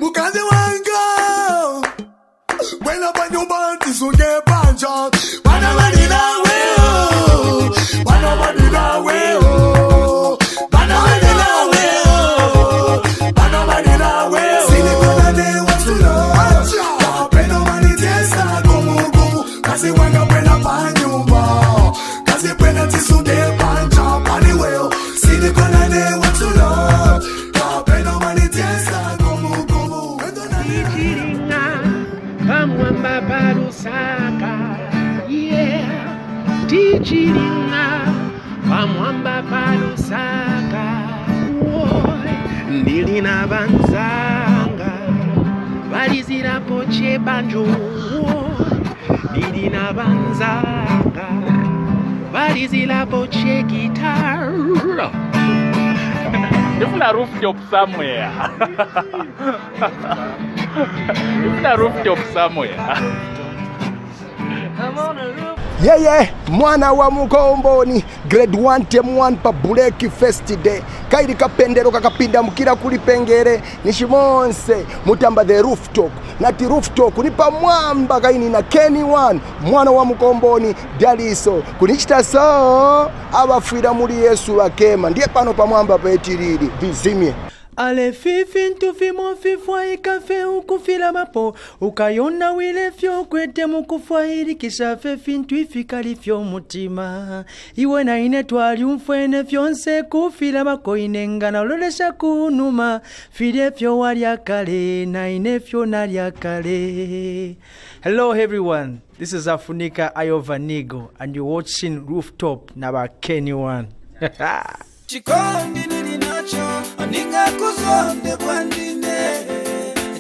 mukazi wanga wena panyumba tisunge panja bana badila weo bana badila weo bana badila weo bana badila weo sine kona de watulo kapeno manitesa gumu kazi wanga wena panyumba kazi wena tisunge panja bani weo sine kona de watulo kapeno manitesa gumu Pamwamba parusaka, yeah. Tichiringa, pamwamba parusaka, woy. Ndilina banzanga, valizira poche banjo, woy. Ndilina banzanga, valizira poche guitar. If na rooftop somewhere. If na rooftop somewhere. I'm on a roof. Yeah, mwana wa mukomboni grade 1 tem 1 pa buleki fest day kairi kapendero kakapinda mukira kuli pengere nishimonse mutamba the rooftop nati rooftop ni pa mwamba kaini na Kenny 1 mwana wa mukomboni daliso kunichita so abafira muri Yesu wakema ndiye pano pa mwamba petiriri vizimye Ale fifi ntufi mofifwa ikafe ukufila mapo ukayona wile fyo kwete mukufwa hili kisha fefi ntuifika lifyo mutima iwe na ine twali umfwene fyonse kufila mako inengana ulolesha kunuma file fyo walya kale na ine fyo nalya kale. Hello everyone, this is Afunika Ayovanigo and you're watching Rooftop na Kenny 1. Chikondi nilinacho ndinga kuzonde kwandine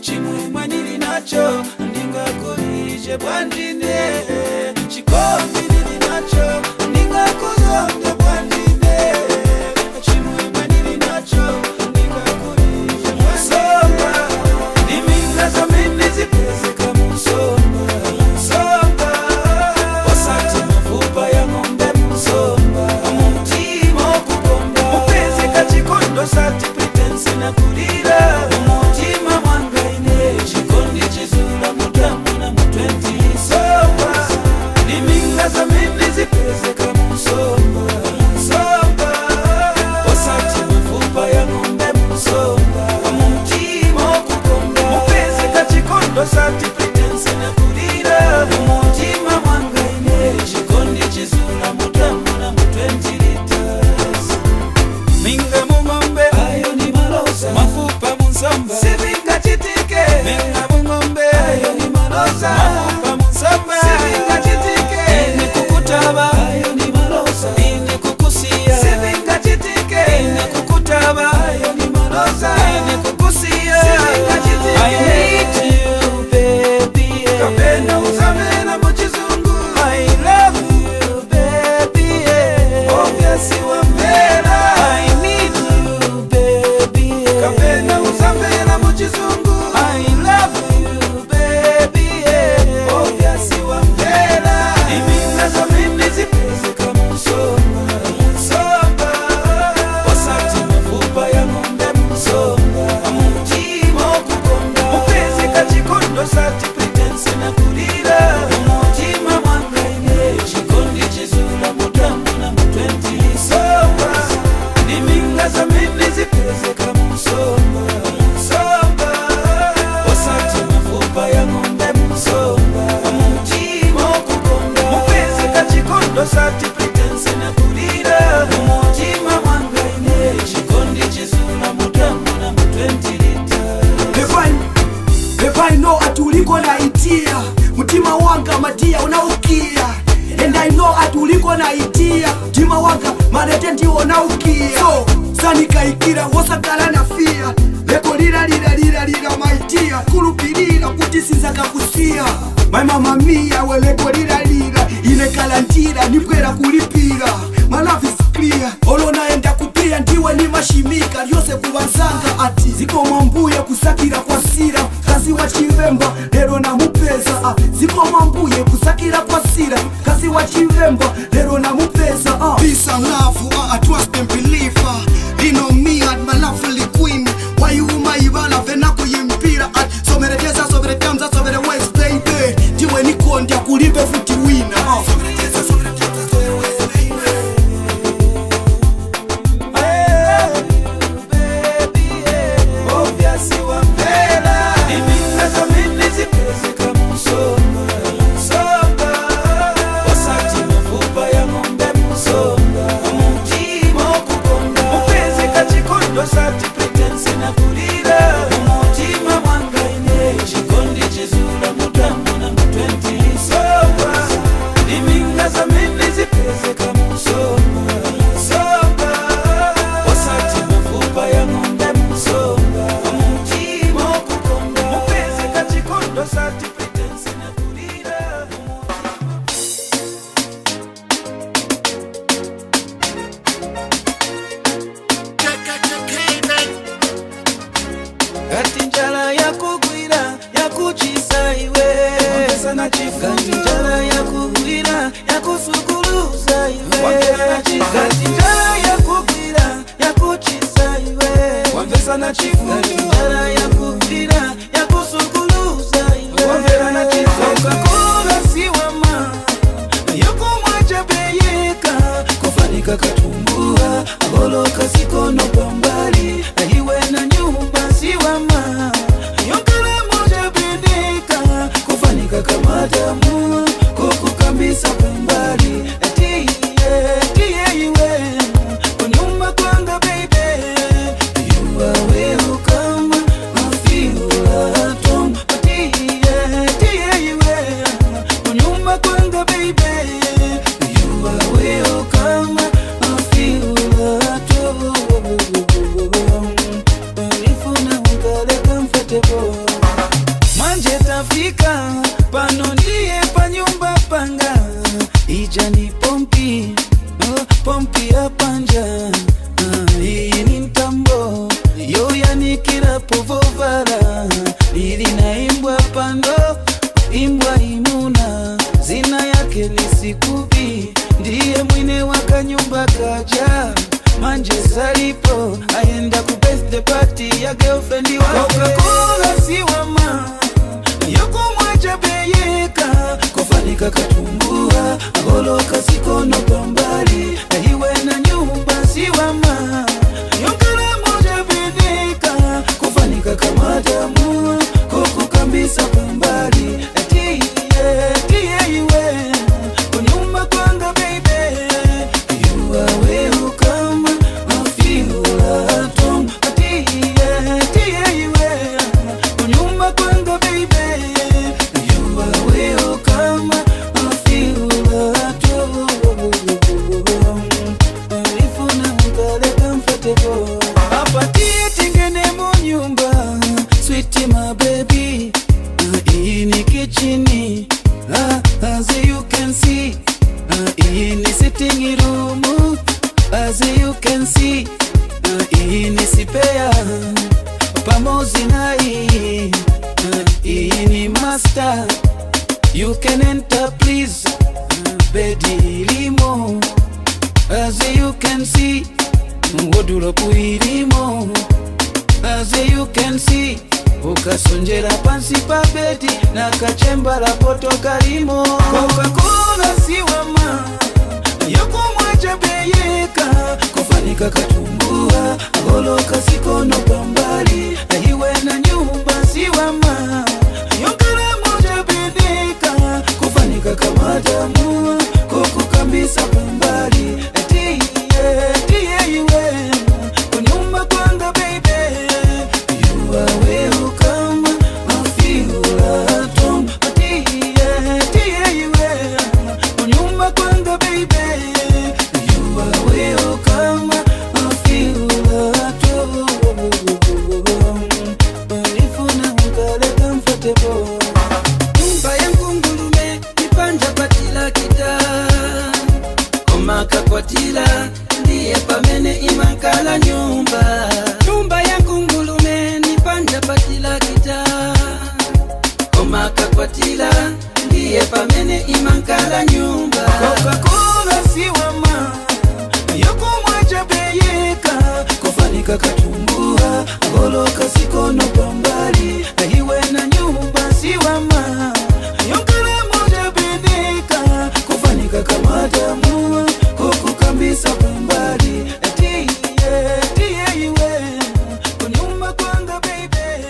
chimwemwe nilinacho ndinga kuliche kwandine chikondi nilinacho ndinga kuzonde kwandine chimwemwe nilinacho ndinga kuliche musomba niminga zamene zipezeka musomba musomba wasati mafupa ya ng'ombe musomba chikondo sati pretense na kulira umutima mwangaine chikondi chizula mutamu na mu20 soba niminga zamene zipezeka musomba soba wasati mafupa ya ng'ombe musomba umutima okukonda mupezeka chikondo sati pretense na kulira umutima mwangaine chikondi chizula mutamu na mu20 minga mungombe ayo ni maloza mafupa munsamba sivinga chitike minga mungombe ayo ni maloza mafupa munsamba sivinga chitike ine kukutaba ayo ni maloza ine kukusia sivinga chitike ine kukutaba ayo ni maloza ine kukusia sivinga chitike I need you baby kapenda uzamena muchizungu I love you baby obviously wa mbera kapena uzambela muchizungu I love you baby obviously wa mbela iminga zamene zipezeka musomba musomba wasati mafupa ya ng'ombe musomba umutima okukonda mupezeka chikondo sati pretense na kulira umutima mwangaine chikondi chizula mutamu na mu20 soba niminga zamene zipezeka musomba musomba wasati mafupa ya ng'ombe musomba umutima okukonda mupezeka chikondo sati pretense na kulira umutima mwangaine chikondi chizula mutamu na mu20 If I know atuliko na itia mutima wanga matia unaukia and I know atuliko na itia mutima wanga malete ndio unaukia so sanika ikira wasakala na fia leko lira maitia kulupilira kutisiza kakusia my mama mia weleko lira inekalandira nipwera kulipira my love is clear olo naenda kupia ndiwe ni mashimika lyose kubanzanga ati ziko mambuye kusakira kwa sira kazi wa chivemba lero na mupeza ziko mambuye kusakira kwa sira kazi wa chivemba lero na mupeza peace and love I trust and believe you know me and my lovely queen why you my ibala venako yimpira kati njala yakugwira yakusukuluza iwe kati njala yakugwira yakuchisa iwe wambesa na chifu kati njala yakugwira yakusukuluza iwe wambera na chifu Coca-Cola siwama yokumwacha beyeka kufanika katumbua agoloka sikono pambali iwe na nyumba siwama yokala moja bendeka kufanika kama damu kukukambisa pambali tiye iwe kunyumba kwanga baby you are welcome I feel at home tiye iwe kunyumba kwanga baby you are welcome I feel at home ifuna ukale comfortable manje tafika pano ndiye pa nyumba panga ija ni pompi pompi ya panja hii ni mtambo yo yanikira povovara ili naimbwa pando imbwa imuna zina yake lisikubi ndiye mwine waka nyumba kaja manje salipo aenda ku birthday party ya girlfriend wake Coca-Cola siwama yokumwacha beyeka kufanika katumbua agoloka sikono pambali iwe na nyumba siwama yokala moja bendeka kufanika kama damu kukukambisa pambali tiye iwe kunyumba kwanga baby you are welcome I feel at home tiye iwe kunyumba kwanga baby you are welcome I feel at home ifuna ukale comfortable apatie tingene mu nyumba sweet my baby in kitchen as you can see in sitting room as you can see in sipea pamozi nai in master you can enter please bedi limo as you can see wodulo kuilimo as you can see ukasonjera pansi pa bedi na kachemba la poto kalimo Coca-Cola siwama yokumwacha beyeka kufanika katumbua agoloka sikono pambali iwe na nyumba siwama yokala moja bendeka kufanika kama damu kukukambisa pambali tiye iwe kunyumba kwanga baby you are welcome I feel at home tiye iwe kunyumba kwanga baby you are welcome I feel at home ifuna ukale comfortable nyumba yangu ngulume ipanja patila kita komaka kwatila ndiye pamene imankala nyumba yangu ngulume nipanja patila kita komaka kwatila ndiye pamene imankala nyumba Coca-Cola siwama yokumwacha beyeka kufanika katumbua agoloka sikono pambali iwe na nyumba siwama yokala moja bendeka kufanika kama damu kukukambisa pambali tiye iwe kunyumba kwanga baby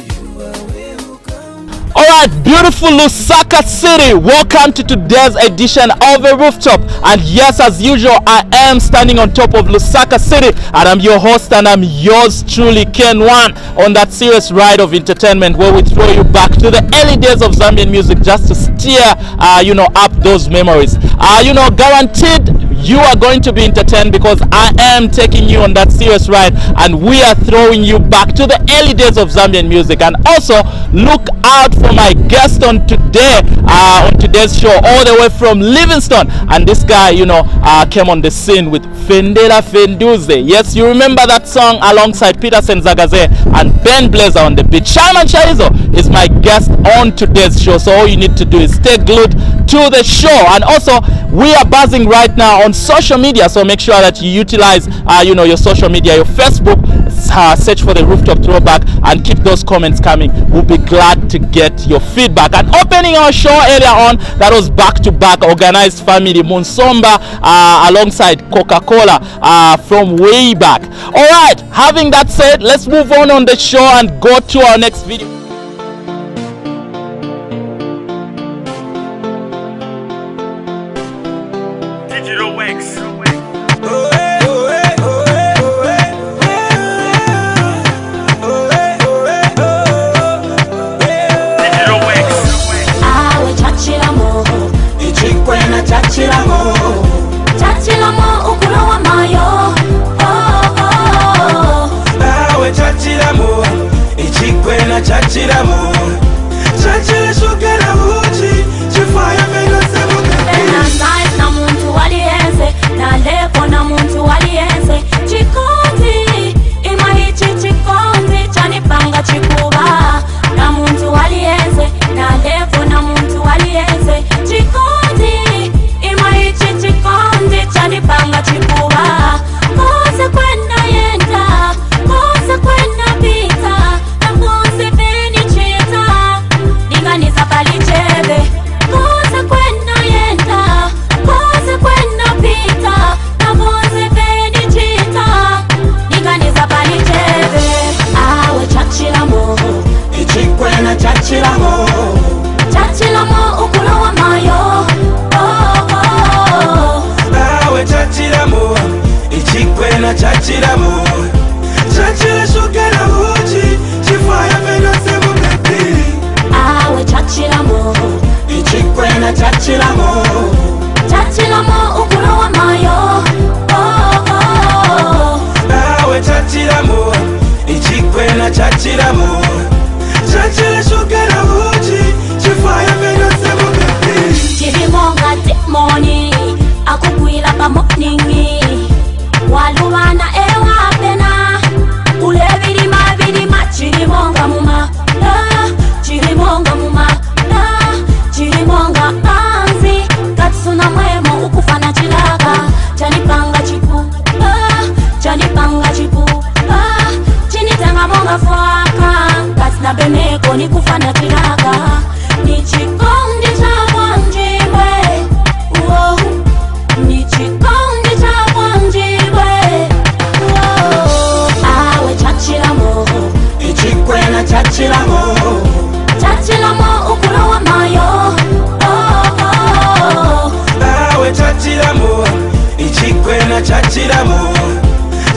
you are welcome. Alright, beautiful Lusaka City, welcome to today's edition of a Rooftop. And yes, as usual, I am standing on top of Lusaka City, and I'm your host and I'm yours truly, Ken One, on that serious ride of entertainment where we throw you back to the early days of Zambian music just to steer up those memories. Guaranteed you are going to be entertained because I am taking you on that serious ride, and we are throwing you back to the early days of Zambian music. And also look out for my guest guest on today's show, all the way from Livingston. And this guy, came on the scene with Fendela Fenduze. Yes, you remember that song alongside Peterson Zagaze and Ben Blazer on the beat. Shyman Shaizo is my guest on today's show. So all you need to do is stay glued to the show. And also, we are buzzing right now on social media. So make sure that you utilize, your social media, your Facebook. Search for the Rooftop Throwback and keep those comments coming. We'll be glad to get your feedback. And opening our show earlier on, that was back-to-back Organized Family Munsomba alongside Coca-Cola from way back. All right, having that said, let's move on the show and go to our next video. Digital Wax. Chachilamo ukulowa mayo Awe chachilamo ichikwena chachilamo Chachile shukera uchi chifaya meno semu Bena size na muntu waliense Na lepo na muntu waliense Chikondi ima hichi chikondi Chanipanga chikuba Na muntu waliense Na lepo na muntu waliense Chikondi chanipanga chikuwa Kose kwenda yenda Kose kwenda pita Na kose peni chita Niganiza pali chebe Kose kwenda yenda Kose kwenda pita Na kose peni chita Niganiza pali chebe Awe chachilamo Ichikwena chachilamo Chachilamo ukulowa mayo Chachilamo, ichikwena chachilamo Chachile shukera uchi, chifaya meno semu bebi Awe chachilamo, ichikwena chachilamo Chachilamo, ukulowa mayo Awe chachilamo, ichikwena chachilamo Chachile shukera uchi, chifaya meno semu bebi Chirimonga timoni Akukwila pa morningi Walubana ewa pena Ule vidima Chirimonga muma Chirimonga muma Chirimonga anzi Katsuna mwemo ukufana chilaka Chanipanga chipu Chanipanga chipu Chinitanga monga fwaka Katsina beneko ni kufana chilaka Ni chikondi cha wanjiwe Nichikondi cha wanjiwe Awe chachilamo Ichikwena chachilamo Chachilamo ukulowa mayo Awe chachilamo Ichikwena chachilamo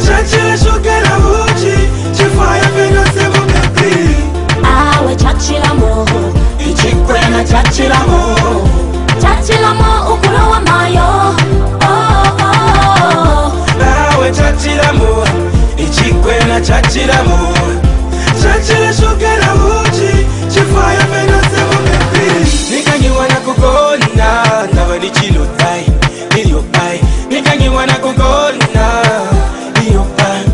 Chachile shukera uchi Chifaya meno semu bebi Awe chachilamo Ichikwena chachilamo Chachilamo ukulowa mayo Awe chachilamo ichikwena chachilamo Chachile shukera uchi chifaya meno semu bebi Nikanyiwa na kukona Ndava ni chilotai Niliopai Nikanyiwa na kukona Niliopai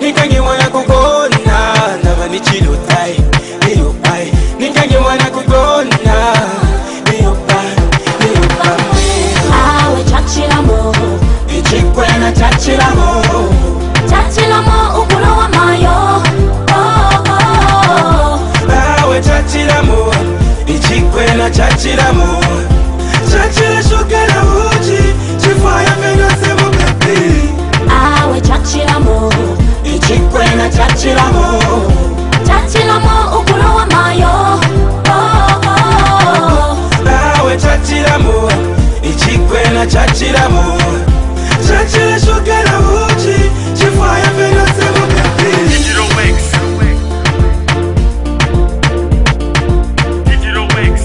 Nikanyiwa na kukona Ndava ni chilotai Niliopai Nikanyiwa na kukona Awe chachilamo Ichikwena chachilamo Chachilamo ukulowa mayo Awe chachilamo Ichikwena chachilamo Chachile shukera uchi Chifaya meno semu bebi Awe chachilamo Ichikwena chachilamo Chachilamo ukulowa mayo Awe chachilamo Ichikwena chachilamo Chachile shukera uchi Chifaya meno semu bebi Digital Wax. Digital Wax.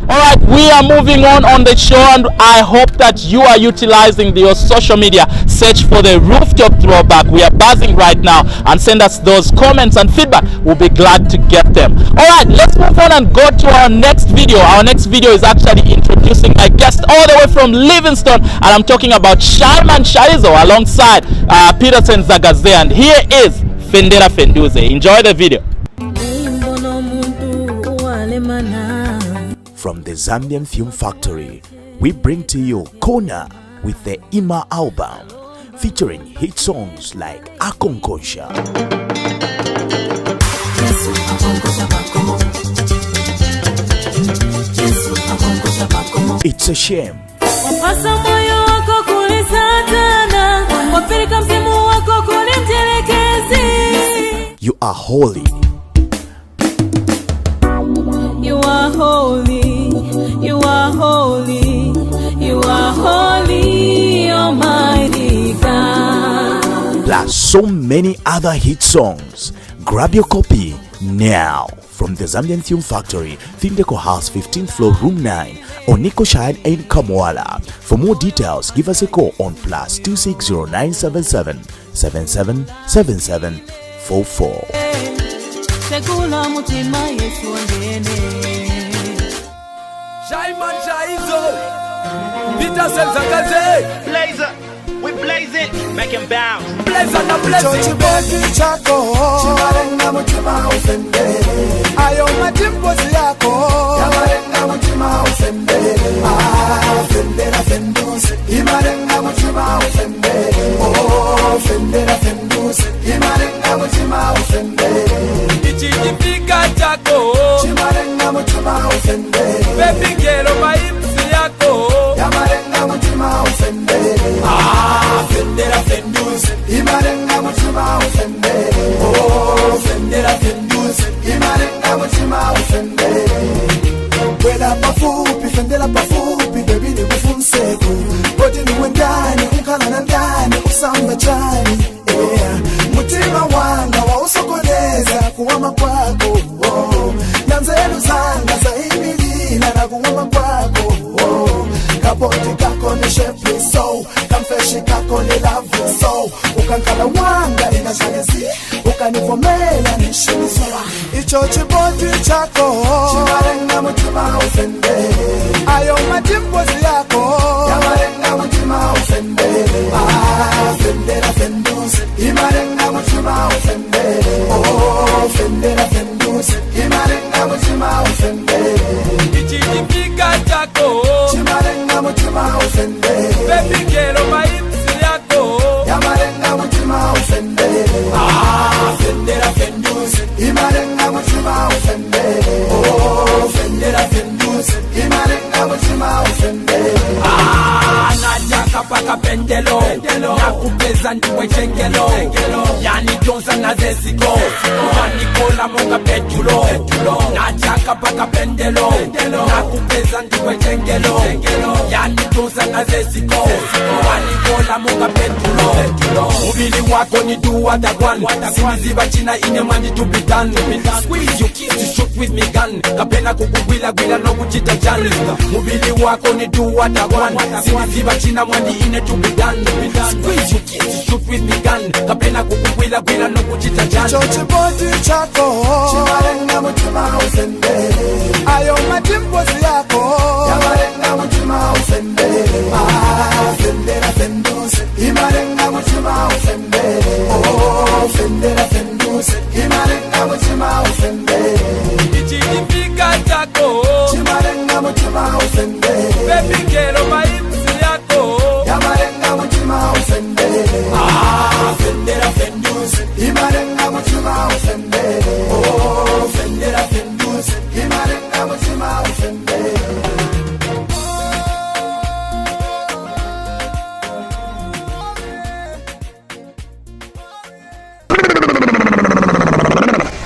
Alright, we are moving on the show, and I hope that you are utilizing your social media. Search for the Rooftop Throwback. We are buzzing right now, and send us those comments and feedback. We'll be glad to get them. Alright, let's move on and go to our next video. Our next video is actually introducing my guest all the way from Livingston, and I'm talking about Shyman Shaizo alongside Peterson Zagaze, and here is Fendera Fenduze. Enjoy the video. From the Zambian Film Factory, we bring to you Kona with the Ima album, featuring hit songs like Akonkosha, It's a Shame, You Are Holy, You are holy, you are holy, you are holy, Almighty God. plus so many other hit songs. Grab your copy now from the Zambian Film Factory, Findeco House, 15th floor, room 9, Oniko Shine in Kamwala. For more details, give us a call on +260 977 777744. Shyman, Shaizo, Peterson, Zagaze. Blazer, we blaze it, make him bounce. Blaze and a blaze. Chimarenga mutima ufende, ayo majimbozi yako. Chimarenga mutima ufende, fendera fenduse. Chimarenga mutima ufende, fendera fenduse. Chimarenga mutima ufende, Ichijifika chako. chimarenga mutima ufende. Baby girl, maimsi yako. Chimarenga mutima ufende, fendera fenduse. Chimarenga mutima ufende, fendera fenduse. Chimarenga mutima ufende. Kwela pafupi, fendera pafupi, baby ni kufunseko. Bodi ni wendani, ukala na ndani, usamba chani. Mutima wanga wa usokoleza kuwama kwako. Nanzelu zanga za imilina na kuwama kwako. Kapoti kako ni shepi so, kamfeshi kako ni love so. Ukankala wanga inashagezi, ukanifomela ni shimiso. Icho chiboti chako, chimarenga mutima ufende, ayo majimbozi yako. Chimarenga mutima ufende, fendera fenduse. Chimarenga mutima ufende, fendera fenduse. Chimarenga mutima ufende, Ichijifika chako. chimarenga mutima ufende. Baby girl, maimsi yako. Chimarenga mutima ufende, fendera fenduse. Chimarenga mutima ufende, fendera fenduse. Chimarenga mutima ufende. Najaka paka pendelo, nakupeza ndiwe chengelo. Yani jonza na zesiko, wanikola monga petulo. Najaka paka pendelo, nakupeza ndiwe chengelo. Yani jonza na zesiko, wanikola monga petulo. Mubili wako ni do what I want. Simiziba china ine mani to be done. Squeeze your kiss to shoot with me gun. Kapena kukugwila gwila no kuchita jani. Mubili wako ni do what I want. Simiziba china mani ine to be done. Squeeze your kiss to shoot with me gun. Kapena kukugwila gwila no kuchita jani. Icho chiboti chako, chimarenga mutima ufende, ayo majimbozi yako. Chimarenga mutima ufende, fendera fenduse. Chimarenga mutima ufende, fendera fenduse. Chimarenga mutima ufende, Ichijifika chako. chimarenga mutima ufende. Baby girl, maimsi yako. Chimarenga mutima ufende, fendera fenduse. Chimarenga mutima ufende, fendera fenduse. Chimarenga mutima ufende.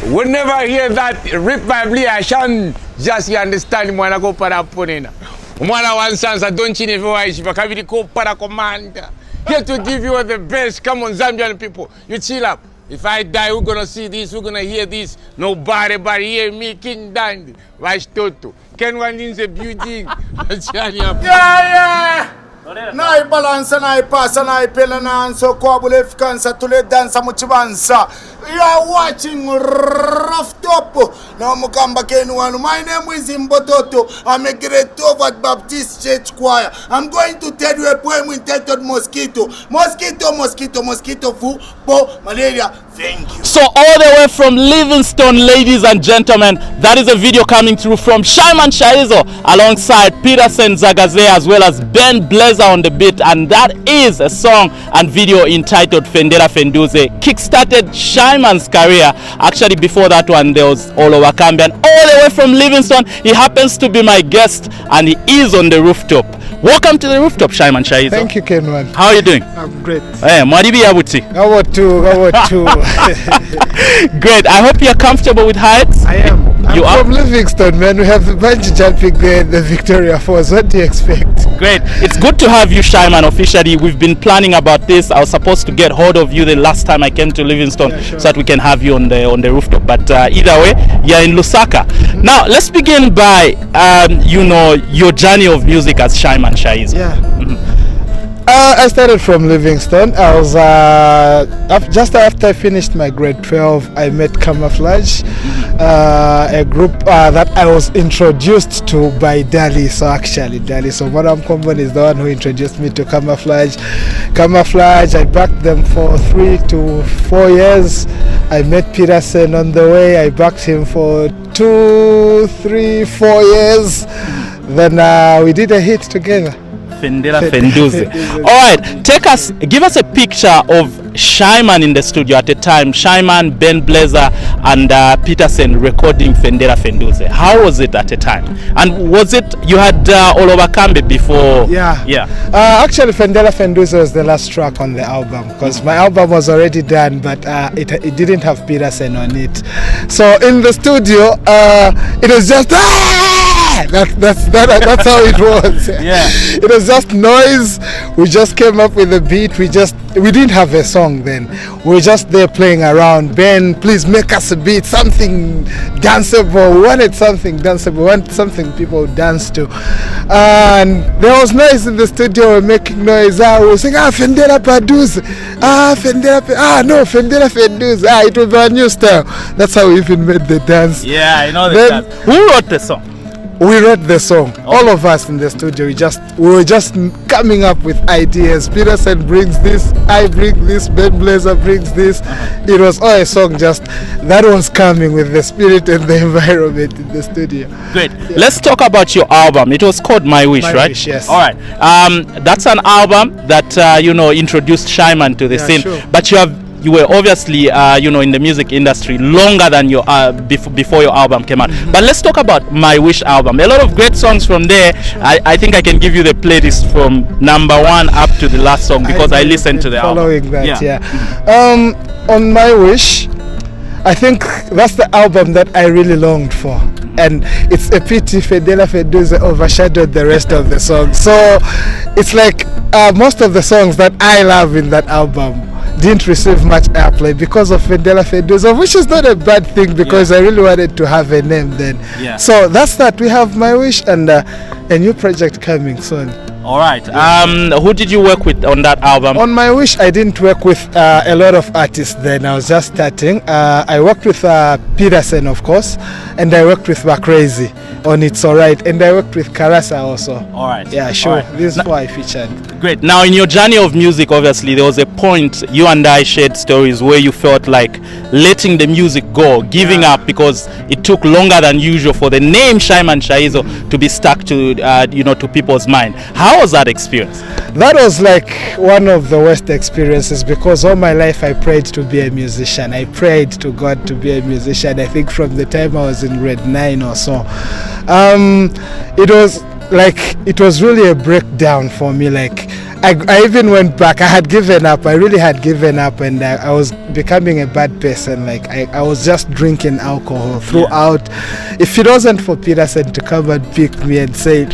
We never hear that rip by Ashan, just you understand mwana ko para ponena. Mwana wansansa don't you never waishi bakabiri ko para commander. Here to give you all the best. Come on Zambian people, you chill up. If I die, we're gonna see this, we're gonna hear this. Nobody but hear me, King Dandy. Vai Toto. Ken one in the building. Yeah. Na balansa na pasa na pela na anso kwa bule fikansa tule dansa muchibansa. You are watching Rooftop. Na mukamba kenu wanu. My name is Imbototo. I'm a great over Baptist Church Choir. I'm going to tell you a poem entitled Mosquito. Mosquito, mosquito, mosquito, flu, po, malaria. Thank you. So all the way from Livingston, ladies and gentlemen, that is a video coming through from Shyman Shaizo alongside Peterson Zagaze as well as Ben Blazer on the beat, and that is a song and video entitled Fendera Fenduze. Kickstarted Shyman's career. Actually before that one there was Olowa Kambi, and all the way from Livingston he happens to be my guest and he is on the rooftop. Welcome to the rooftop, Shyman Shaizo. Thank you, Kenwan. How are you doing? I'm great. Mwadibi Yabuti. How about you? Great. I hope you're comfortable with heights. I am. You I'm are? from Livingston, man. We have the bungee jumping there in the Victoria Falls. What do you expect? Great. It's good to have you, Shyman, officially. We've been planning about this. I was supposed to get hold of you the last time I came to Livingston, so that we can have you on the rooftop. But either way, you're in Lusaka. Now, let's begin by, your journey of music as Shyman Shaizo. Yeah. I started from Livingston. I was just after I finished my grade 12, I met Camouflage, a group that I was introduced to by Dali. So Madam Combon is the one who introduced me to Camouflage. I backed them for 3 to 4 years. I met Peterson on the way. I backed him for 2, 3, 4 years. Then we did a hit together. Fendera Fenduze. Alright, give us a picture of Shyman in the studio at the time. Shyman, Ben Blazer and Peterson recording Fendera Fenduze. How was it at the time? And was it, you had Olowa Kambi before? Yeah. Actually, Fendera Fenduze was the last track on the album because my album was already done, but it didn't have Peterson on it. So in the studio, it was just that's how it was. Yeah. It was just noise. We just came up with a beat. We didn't have a song then. We were just there playing around. Ben, please make us a beat, something danceable. We wanted something danceable. We wanted something people would dance to. And there was noise in the studio. We were making noise. We were saying, Fendera Fenduze. Fendera Fenduze. It was a new style. That's how we even made the dance. Yeah, I know that. Who wrote the song? We wrote the song. All of us in the studio. We were just coming up with ideas. Peterson brings this, I bring this, Ben Blazer brings this. It was all a song just that was coming with the spirit and the environment in the studio. Great. Yeah. Let's talk about your album. It was called My Wish, right? My Wish, yes. All right. That's an album that introduced Shyman to the scene. Sure. But you were obviously in the music industry longer than your before your album came out. But let's talk about My Wish album. A lot of great songs from there. Sure. I think I can give you the playlist from number 1 up to the last song because I listened to the album. Following that, yeah. On My Wish, I think that's the album that I really longed for. And it's a pity Fendera Fenduze overshadowed the rest of the songs. So it's like most of the songs that I love in that album didn't receive much airplay because of Fendera Fenduze, which is not a bad thing because I really wanted to have a name then. Yeah. So that's that. We have My Wish and a new project coming soon. All right. Who did you work with on that album? On My Wish, I didn't work with a lot of artists then. I was just starting. I worked with Peterson, of course, and I worked with Crazy on It's Alright, and I worked with Karasa also. All right. Yeah, sure. Right. This is why I featured. Great. Now, in your journey of music, obviously, there was a point you and I shared stories where you felt like letting the music go, giving up because it took longer than usual for the name Shyman Shaizo to be stuck to to people's mind. How was that experience? That was like one of the worst experiences because all my life I prayed to be a musician. I prayed to God to be a musician. I think from the time I was in grade 9 or so. It was really a breakdown for me. Like I even went back. I had given up. I really had given up, and I was becoming a bad person. Like I was just drinking alcohol throughout. If it wasn't for Peterson to come and pick me and say,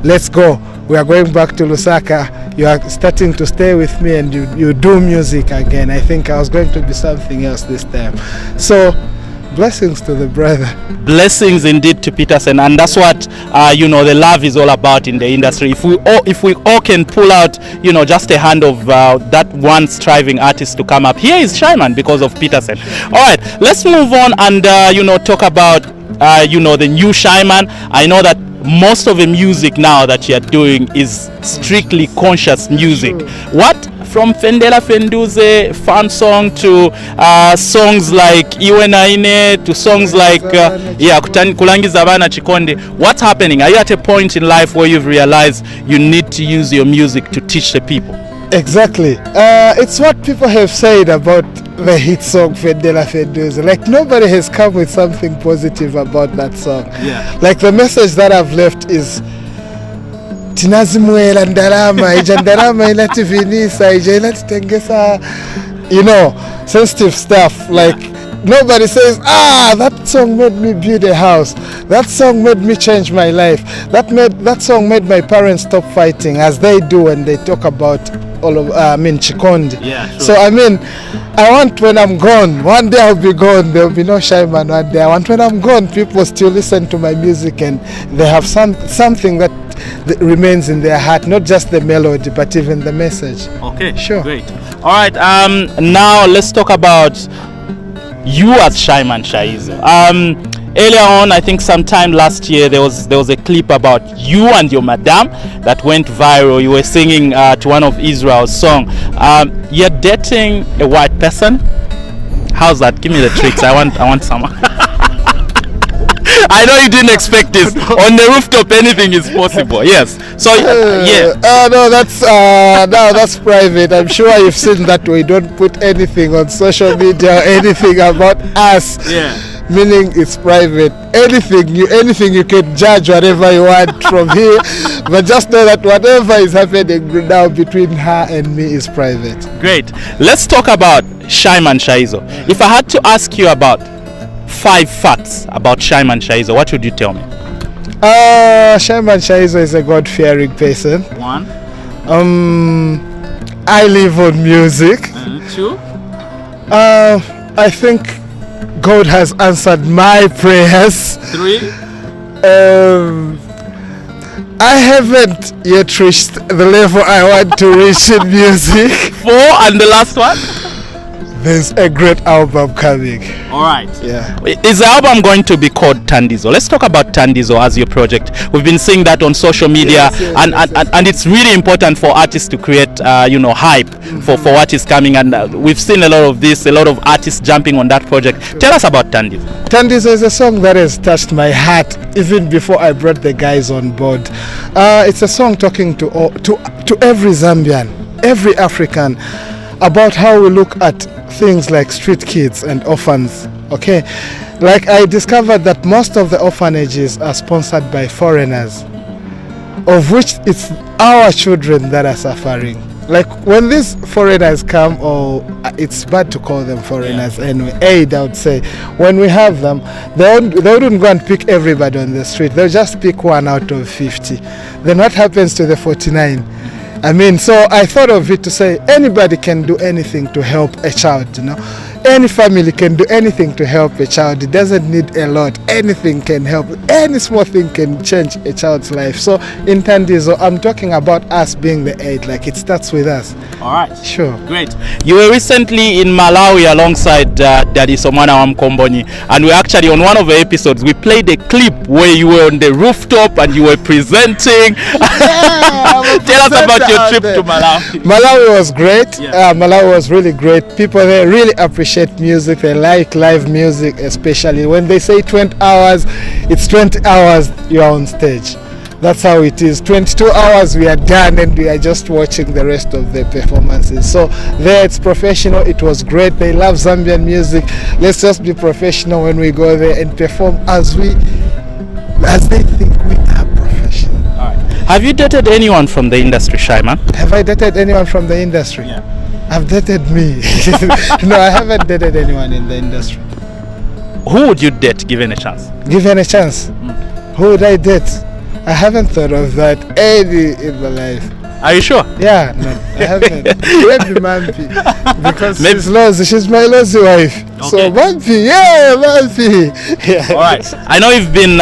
"Let's go. We are going back to Lusaka. You are starting to stay with me, and you do music again," I think I was going to be something else this time. So blessings to the brother. Blessings indeed to Peterson, and that's what the love is all about in the industry. If we all can pull out just a hand of that one striving artist to come up, here is Shyman because of Peterson. All right, let's move on and talk about the new Shyman. I know that most of the music now that you're doing is strictly conscious music. What, from Fendela Fenduze fan song to songs like Iwe Naine to songs like Kulangiza Bana Chikonde, what's happening? Are you at a point in life where you've realized you need to use your music to teach the people? Exactly. It's what people have said about the hit song Fendela Fenduze. Like, nobody has come with something positive about that song. Yeah. Like, the message that I've left is Tinazimwela ndarama ijandarama inativinisa ijanatitengesa, sensitive stuff. Like, nobody says, that song made me build a house. That song made me change my life. That song made my parents stop fighting, as they do when they talk about Chikondi. Yeah, sure. So I want, when I'm gone, one day I'll be gone, there'll be no Shyman one day. I want, when I'm gone, people still listen to my music and they have something that remains in their heart, not just the melody, but even the message. Okay, sure. Great. All right, now let's talk about you as Shyman Shaizo. Earlier on, I think sometime last year, there was a clip about you and your madam that went viral. You were singing to one of Israel's song. You're dating a white person. How's that? Give me the tricks. I want some. I know you didn't expect this. On the rooftop, anything is possible. Yes. So no, that's private. I'm sure you've seen that we don't put anything on social media or anything about us. Yeah. Meaning it's private. Anything you can judge whatever you want from here, but just know that whatever is happening now between her and me is private. Great. Let's talk about Shyman Shaizo. If I had to ask you about 5 facts about Shyman Shaizo, what would you tell me? Shyman Shaizo is a God-fearing person. 1. I live on music. 2. I think God has answered my prayers. 3. I haven't yet reached the level I want to reach in music. 4, and the last one? There's a great album coming. All right. Yeah. Is the album going to be called Tandizo? Let's talk about Tandizo as your project. We've been seeing that on social media, yes. And it's really important for artists to create, hype for what is coming. And we've seen a lot of this, a lot of artists jumping on that project. Sure. Tell us about Tandizo. Tandizo is a song that has touched my heart even before I brought the guys on board. It's a song talking to every Zambian, every African, about how we look at things like street kids and orphans. Okay, like, I discovered that most of the orphanages are sponsored by foreigners, of which it's our children that are suffering. Like, when these foreigners come, or it's bad to call them foreigners, anyway, aid, I would say, when we have them, they wouldn't go and pick everybody on the street. They'll just pick 1 out of 50. Then what happens to the 49? So I thought of it to say anybody can do anything to help a child, Any family can do anything to help a child. It doesn't need a lot. Anything can help. Any small thing can change a child's life. So in Tandizo, I'm talking about us being the aid. Like, it starts with us. All right. Sure. Great. You were recently in Malawi alongside Daddy Somana Wamkomboni, and we actually, on one of the episodes, we played a clip where you were on the rooftop and you were presenting. Tell us about your trip to Malawi. Malawi was great. Yeah. Malawi was really great. People there really appreciate music. They like live music, especially when they say 20 hours, it's 20 hours you're on stage. That's how it is. 22 hours we are done and we are just watching the rest of the performances. So there it's professional. It was great. They love Zambian music. Let's just be professional when we go there and perform as they think we are professional. All right. Have you dated anyone from the industry, Shyman? Have I dated anyone from the industry? Yeah. I've dated me. No, I haven't dated anyone in the industry. Who would you date given a chance? Given a chance? Who would I date? I haven't thought of that any in my life. Are you sure? Yeah, no, I haven't. Maybe Mampi. Because she's my lousy wife. Okay. So Mampi, yeah, Mampi. Yeah. All right. I know you've been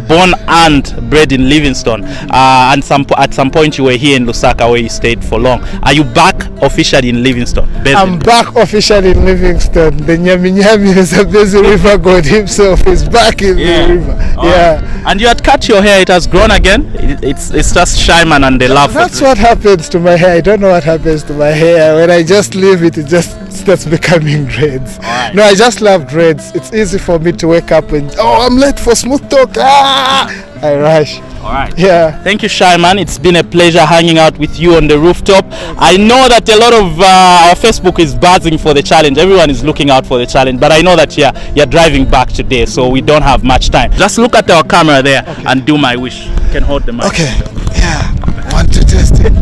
born and bred in Livingstone, and at some point you were here in Lusaka where you stayed for long. Are you back officially in Livingstone? I'm back officially in Livingstone. The Nyami Nyami is a busy river god himself is back in the river. Yeah. And you had cut your hair. It has grown again. It's just Shyman and the love. That's what happens to my hair. I don't know what happens to my hair. When I just leave it, it just starts becoming dreads. Right. No, I just love dreads. It's easy for me to wake up and I'm late for smooth talk. I rush. All right. Yeah. Thank you, Shyman. It's been a pleasure hanging out with you on the rooftop. I know that a lot of our Facebook is buzzing for the challenge. Everyone is looking out for the challenge, but I know that you're driving back today, so we don't have much time. Just look at our camera there and do my wish. You can hold the mic. Okay. Yeah. Want to test it.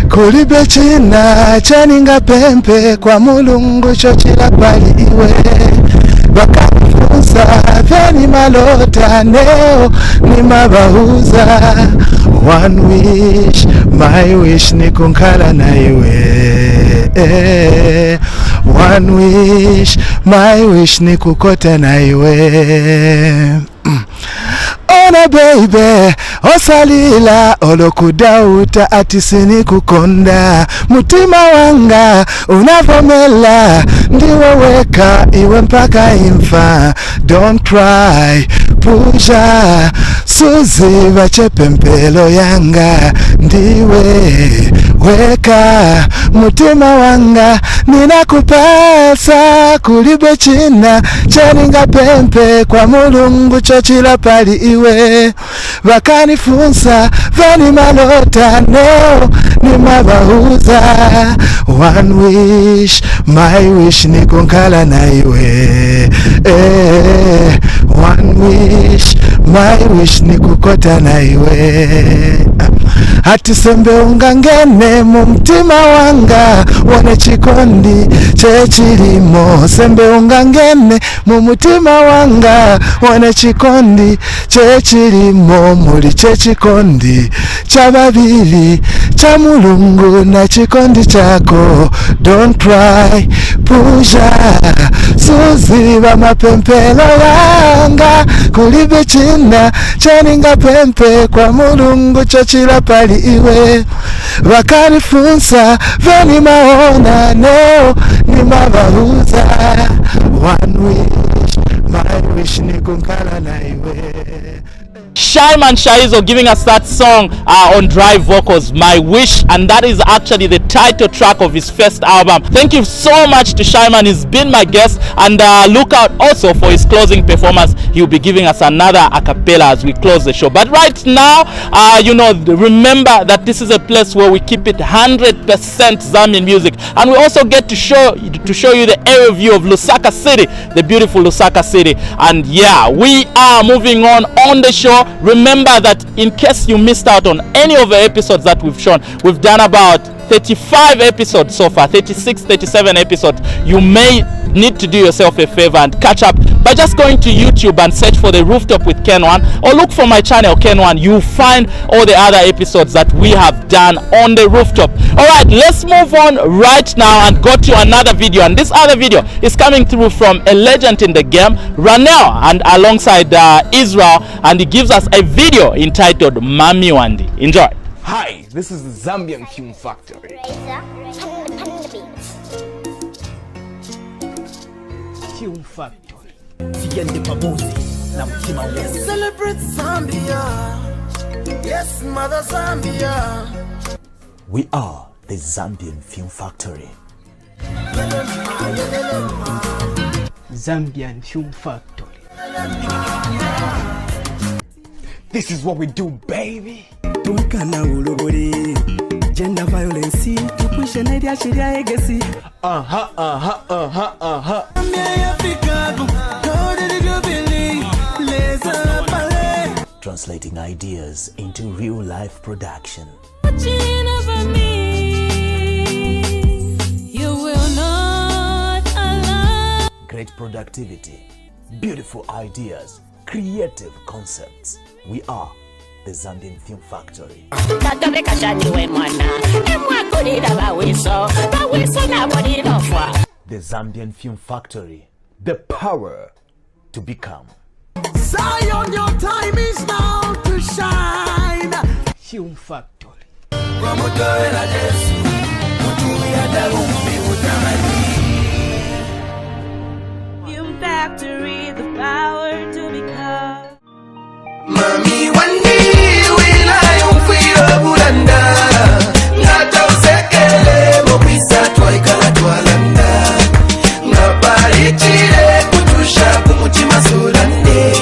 Kulibe china chaninga pempe kwa mulungu chochila pali iwe bakafunza vyani malota neo ni mabahuza. One wish, my wish ni kunkala na iwe. One wish, my wish ni kukota na iwe. Ona baby, osalila olokudauta atisini kukonda. Mutima wanga unavomela ndiwe weka iwe mpaka imfa. Don't cry, puja suzi vachepe mpelo yanga. Ndiwe weka mutima wanga ninakupasa. Kulibe china chaninga pempe kwa mulungu chochila pali iwe vakanifunza vani malota neo ni mabahuza. One wish, my wish ni kunkala na iwe. One wish, my wish ni kukota na iwe. Hati sembe ungangene mu mtima wanga wone chikondi chechilimo. Sembe ungangene mu mutima wanga wone chikondi chechilimo. Muli chechikondi cha babili cha mulungu na chikondi chako. Don't cry, puja suziba mapempelo yanga. Kulibe china chaninga pempe kwa mulungu chochila pali iwe vakanifunza vani maona neo ni mabahuza. One wish, my wish ni kunkala na iwe. Shyman Shaizo giving us that song on drive vocals, My Wish, and that is actually the title track of his first album. Thank you so much to Shyman. He's been my guest, and look out also for his closing performance. He'll be giving us another a cappella as we close the show. But right now, remember that this is a place where we keep it 100% Zambian music, and we also get to show you the aerial view of Lusaka City, the beautiful Lusaka City. And yeah, we are moving on the show. Remember that in case you missed out on any of the episodes that we've shown, we've done about 35 episodes so far, 36, 37 episodes. You may need to do yourself a favor and catch up by just going to YouTube and search for The Rooftop with Ken1, or look for my channel Ken1. You'll find all the other episodes that we have done on The Rooftop. Alright, let's move on right now and go to another video. And this other video is coming through from a legend in the game, Ranel, and alongside Israel, and he gives us a video entitled Mami Wandi. Enjoy. Hi, this is the Zambian Film Factory. Film Factory. Celebrate Zambia. Yes, Mother Zambia. We are the Zambian Film Factory. Zambian Film Factory. This is what we do, baby. Gender violence, Translating ideas into real-life production. Great productivity, beautiful ideas, creative concepts. We are the Zambian Film Factory. The Zambian Film Factory, the power to become. Zion, your time is now to shine. Film Factory. Film Factory, the power to become. Mami wandi wilayumfira bulanda ngata usekele mopisa twaikala twalanda ngabalichire kutusha kumutima solande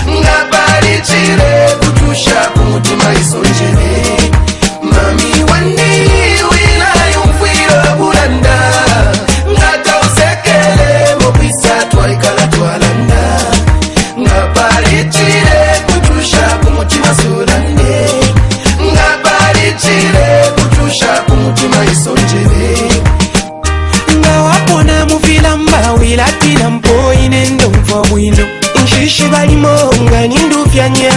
ngabalichire kutusha kumutima isonjere mami wandi wilayumfira bulanda ngata usekele mopisa twaikala twalanda ngabalichire kumutima solande ngabalichire kutusha kumutima isonjere ngawapona mufilamba wilatila mpoine ndomva bwino nshishi balimo nga nindufyanya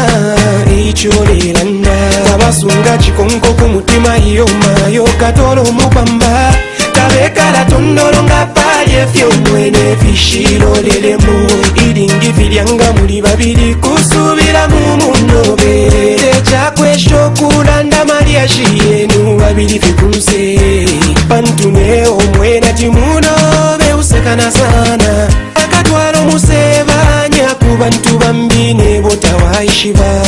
icholelanda abasunga chikonko kumutima yoma yokatolo mupamba tabekala tondolo nga palye fyomwene fishilo lelemu ilingi filyanga muli babili kusubira mu munobe techakwesho kulanda malia shiyenu babili fikunse pantune omwena timunobe usekana sana akatwalo musebanya ku bantu bambine botawaishiba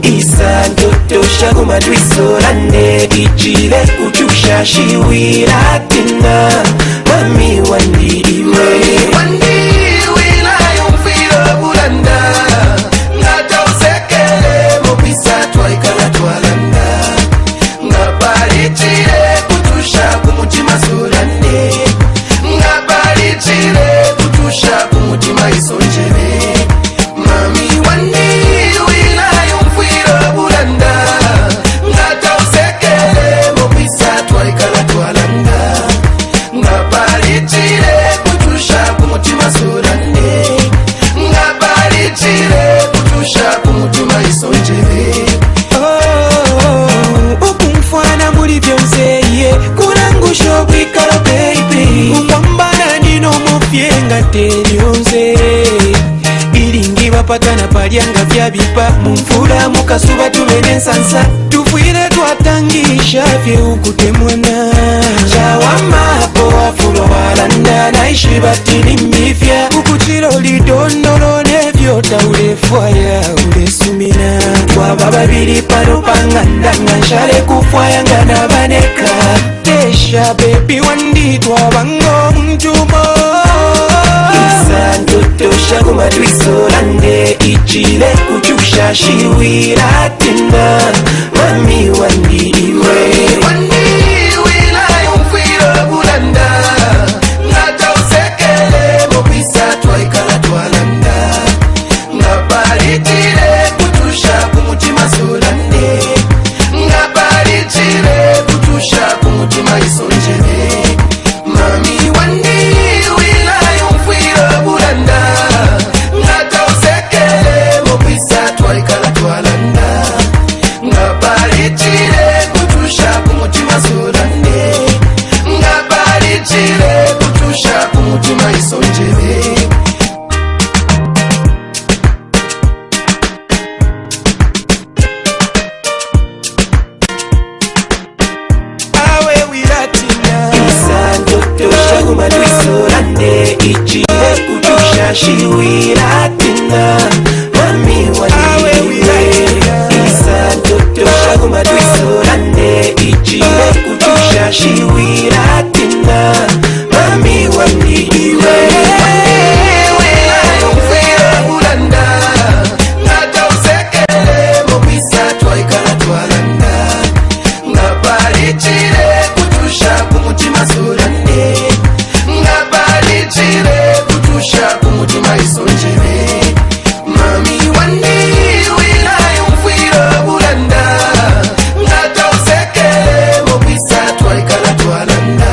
isa ntotosha kumatwisolande ichile kuchusha shiwiratina mami wandiwe wilayumfira bulanda ngata usekele mopisa twaikala twalanda ngabalichire kutusha kumutima solande ngabalichire kutusha kumutima isonjere mami wandi wilayumfira bulanda ngata usekele mopisa twaikala twalanda ngabalichire kutusha kumutima solande ngabalichire kutusha kumutima isonjere ukumfana muri byonseye kurangusha bwikalo baby ukambana nino mufyenga teryonze ilingi bapatana palyanga byabipa mumfula mukasuba tumene nsansa tufwire twatangisha fye ukutemwana chawamapo wafulo walanda naishi batini mbifya ukuchilo lidondolo nevyota ulefwaya ulesumina twaba babili pano pangandanga nshale kufwaya ngana baneka tesha bebi wandi twabango mtumo isa ntotosha kumatwisolande ichile kuchusha shiwiratina mami wandiwe wilayumfira bulanda ngata usekele mopisa twaikala twalanda ngabalichire kutusha kumutima solande ngabalichire kutusha kumutima isonjere mami wandi wilayumfira bulanda ngata usekele mopisa twaikala twalanda ngabalichire kutusha kumutima solande ngabalichire kutusha kumutima isonjere awe wilatina isandotosha kumatwisolande ichile kutusha shiwiratina mami waniwe isandotosha kumatwisolande ichile kutusha shiwiratina mami waniwe wilayumfira bulanda ngata usekele mopisa twaikala twalanda ngabalichire kutusha kumutima solande ngabalichire kutusha kumutima isonjere mami wandi wilayumfira bulanda ngata usekele mopisa twaikala twalanda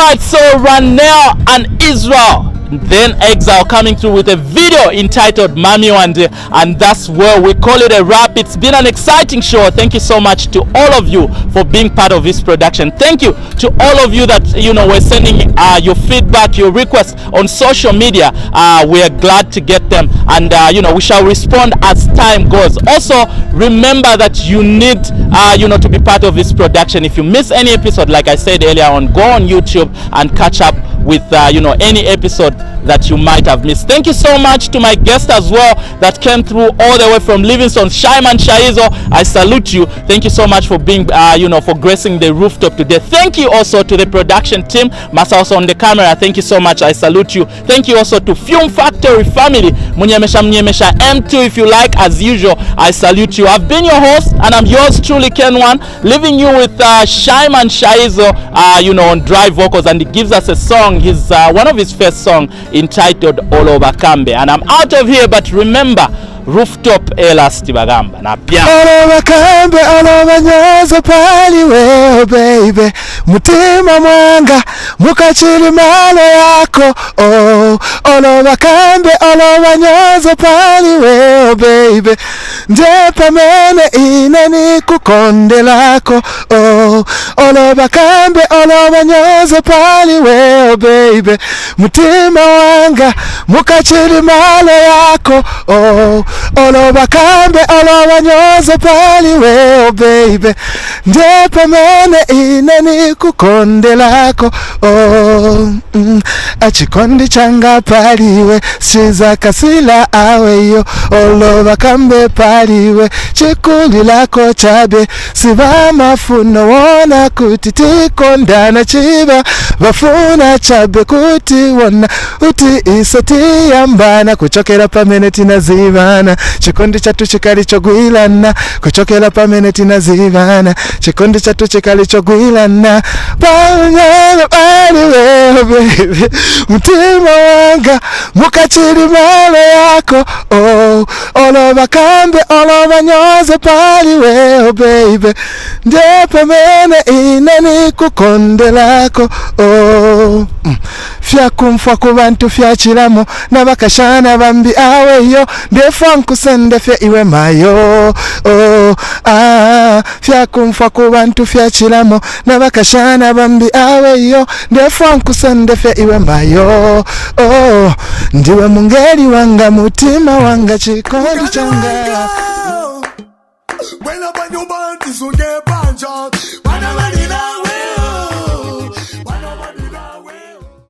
Alright, so Ranel and Israel then Exile coming through with a video entitled Mami Wande, and that's where we call it a wrap. It's been an exciting show. Thank you so much to all of you for being part of this production. Thank you to all of you that were sending your feedback, your requests on social media. We are glad to get them, and we shall respond as time goes. Also remember that you need to be part of this production. If you miss any episode, like I said earlier on, go on YouTube and catch up with any episode that you might have missed. Thank you so much to my guest as well that came through all the way from Livingston, Shyman, Shaizo. I salute you. Thank you so much for being for gracing the rooftop today. Thank you also to the production team, Masa also on the camera. Thank you so much. I salute you. Thank you also to Film Factory family, Munyemesha M2 if you like, as usual. I salute you. I've been your host and I'm yours truly, Ken1, leaving you with Shyman Shaizo on dry vocals, and he gives us a song, his one of his first songs entitled Oloba Kambe. And I'm out of here, but remember, Rooftop elasti bagamba na pia Oloba Kambe, oloba nyozo pali weo baby, mutima mwanga mukachiri malo yako. Oh, oloba Kambe, oloba nyozo pali weo baby, ndepa mene inani kukonde lako. Oh, oloba Kambe, oloba nyozo pali weo baby, mutima wanga mukachiri malo yako. Oh, oloba Kambe, oloba nyozo pali weo baby, ndepa mene inani kukonde lako. Oh, achikondi changa paliwe, siza kasila aweyo. Oloba Kambe paliwe, chikuli lako chabe, siva mafuno wona kuti tikondana chiba, vafuna chabe kuti wona uti isoti yambana, kuchokera pamene tinazivana, chikondi chatu chikali chogwilana, kuchokera pamene tinazivana, chikondi chatu chikali chogwilana. Panyana paliwe baby, mutima wanga mukachiri malo yako. Oh, oloba Kambe, oloba nyozo paliwe baby, ndepa mene inani kukonde lako. Oh, fyakumfwa ku bantu fyachiramo, nabakashana bambi aweyo, ndefa nkusende fya iwe mayo. Oh, fyakumfwa ku bantu fyachiramo, nabakashana bambi aweyo, ndefa nkusende fya iwe mayo. Oh, ndiwe mungeri wanga, mutima wanga, chikondi changa. When up on your band is on your punch out.